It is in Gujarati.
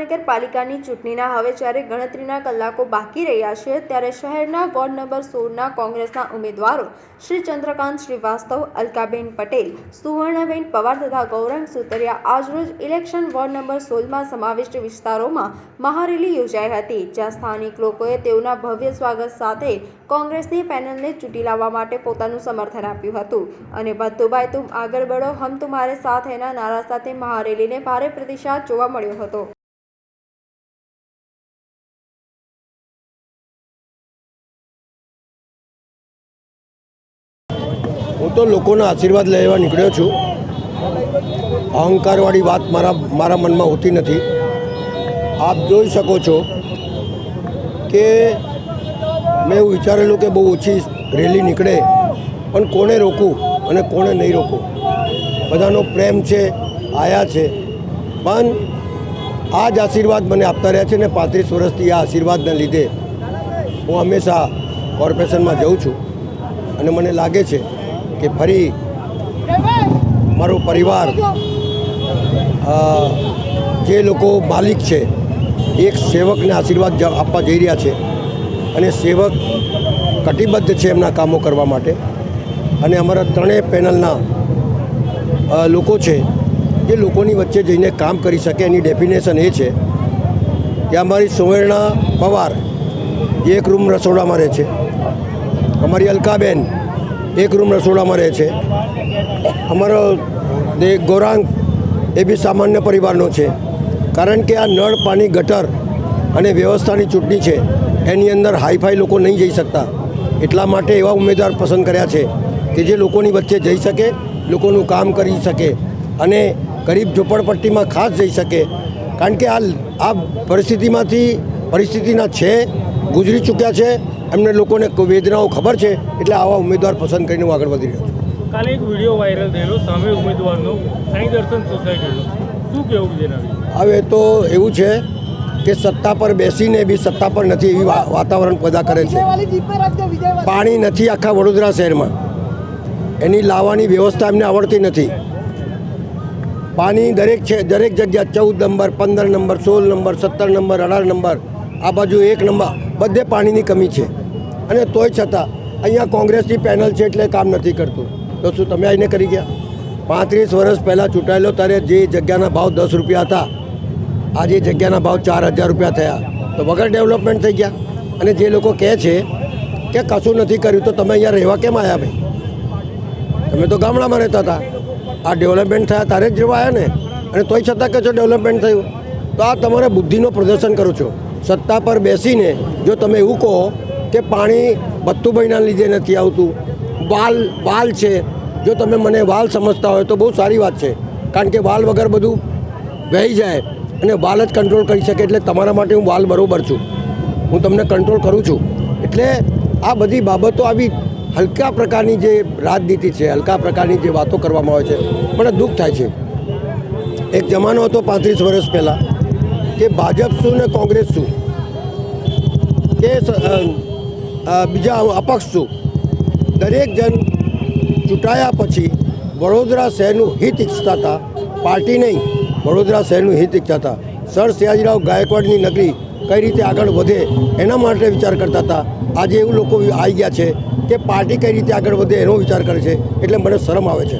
મહાનગરપાલિકાની ચૂંટણીના હવે જ્યારે ગણતરીના કલાકો બાકી રહ્યા છે ત્યારે શહેરના વોર્ડ નંબર 16ના કોંગ્રેસના ઉમેદવારો શ્રી ચંદ્રકાંત શ્રીવાસ્તવ, અલકાબેન પટેલ, સુવર્ણબેન પવાર તથા ગૌરાંગ સુતરિયા આજરોજ ઇલેક્શન વોર્ડ નંબર 16માં સમાવિષ્ટ વિસ્તારોમાં મહારેલી યોજાઈ હતી, જ્યાં સ્થાનિક લોકોએ તેઓના ભવ્ય સ્વાગત સાથે કોંગ્રેસની પેનલને ચૂંટી લાવવા માટે પોતાનું સમર્થન આપ્યું હતું અને ભત્તુભાઈ તુમ આગળ બઢો, હમ તુમ્હારે સાથ હૈના નારા સાથે મહારેલીને ભારે પ્રતિસાદ જોવા મળ્યો હતો। હું તો લોકોના આશીર્વાદ લેવા નીકળ્યો છું। અહંકારવાળી વાત મારા મનમાં હોતી નથી। આપ જોઈ શકો છો કે મેં એવું વિચારેલું કે બહુ ઓછી રેલી નીકળે પણ કોને રોકવું અને કોને નહીં રોકવું, બધાનો પ્રેમ છે, આયા છે, પણ આ જ આશીર્વાદ મને આપતા રહ્યા છે ને 35 વર્ષથી આ આશીર્વાદને લીધે હું હંમેશા કોર્પોરેશનમાં જઉં છું અને મને લાગે છે કે ફરી મારો પરિવાર જે લોકો માલિક છે એક સેવકને આશીર્વાદ આપવા જઈ રહ્યા છે અને સેવક કટિબદ્ધ છે એમના કામો કરવા માટે અને અમારા ત્રણેય પેનલના લોકો છે જે લોકોની વચ્ચે જઈને કામ કરી શકે એની ડેફિનેશન એ છે કે અમારી સુવર્ણા પવાર એક રૂમ રસોડામાં રહે છે, અમારી અલકાબેન એક રૂમ રસોડામાં રહે છે, અમારો ગૌરાંગ એ બી સામાન્ય પરિવારનો છે, કારણ કે આ નળ પાણી ગટર અને વ્યવસ્થાની ચૂંટણી છે એની અંદર હાઈફાઈ લોકો નહીં જઈ શકતા, એટલા માટે એવા ઉમેદવાર પસંદ કર્યા છે કે જે લોકોની વચ્ચે જઈ શકે, લોકોનું કામ કરી શકે અને ગરીબ ઝૂંપડપટ્ટીમાં ખાસ જઈ શકે, કારણ કે આ પરિસ્થિતિના છે, ગુજરી ચૂક્યા છે, એમને લોકોને વેદનાઓ ખબર છે, એટલે આવા ઉમેદવાર પસંદ કરીને હું આગળ વધી રહ્યો છું। કાલે એક વિડીયો વાયરલ થયેલો સામે ઉમેદવારનો સાંઈ દર્શન સોસાયટીનો, શું કહેવું જેના વિશે? હવે તો એવું છે કે સત્તા પર બેસીને બી સત્તા પર નથી એવી વાતાવરણ પેદા કરે છે। પાણી નથી આખા વડોદરા શહેરમાં, એની લાવવાની વ્યવસ્થા એમને આવડતી નથી। પાણી દરેક જગ્યા 14 number, 15 number, 16 number, 17 number, 18 number, આ બાજુ 1 નંબર, બધે પાણીની કમી છે અને તોય છતાં અહીંયા કોંગ્રેસની પેનલ છે એટલે કામ નથી કરતું। તો શું તમે આવીને કરી ગયા? 35 વર્ષ પહેલાં ચૂંટાયેલો ત્યારે જે જગ્યાના ભાવ 10 રૂપિયા હતા, આજે જગ્યાના ભાવ 4000 રૂપિયા થયા, તો વગર ડેવલપમેન્ટ થઈ ગયા। અને જે લોકો કહે છે કે કશું નથી કર્યું, તો તમે અહીંયા રહેવા કેમ આવ્યા ભાઈ? તમે તો ગામડામાં રહેતા હતા, આ ડેવલપમેન્ટ થયા ત્યારે જ રહેવા આવ્યા ને, અને તોય છતાં કે જો ડેવલપમેન્ટ થયું, તો આ તમારે બુદ્ધિનો પ્રદર્શન કરો છો। સત્તા પર બેસીને જો તમે એવું કહો કે પાણી ભત્તુભાઈના લીધે નથી આવતું, વાલ છે, જો તમે મને વાલ સમજતા હોય તો બહુ સારી વાત છે, કારણ કે વાલ વગર બધું વહી જાય અને વાલ જ કંટ્રોલ કરી શકે, એટલે તમારા માટે હું વાલ બરાબર છું, હું તમને કંટ્રોલ કરું છું। એટલે આ બધી બાબતો આવી હલકા પ્રકારની જે રાજનીતિ છે, હલકા પ્રકારની જે વાતો કરવામાં આવે છે, મને દુઃખ થાય છે। એક જમાનો હતો 35 વર્ષ પહેલાં કે ભાજપ શું ને કોંગ્રેસ શું કે બીજા અપક્ષ શું, દરેક જણ ચૂંટાયા પછી વડોદરા શહેરનું હિત ઈચ્છતા હતા, પાર્ટી નહીં, વડોદરા શહેરનું હિત ઈચ્છતા હતા। સર સયાજીરાવ ગાયકવાડની નગરી કઈ રીતે આગળ વધે એના માટે વિચાર કરતા હતા। આજે એવું લોકો આવી ગયા છે કે પાર્ટી કઈ રીતે આગળ વધે એનો વિચાર કરે છે, એટલે મને શરમ આવે છે।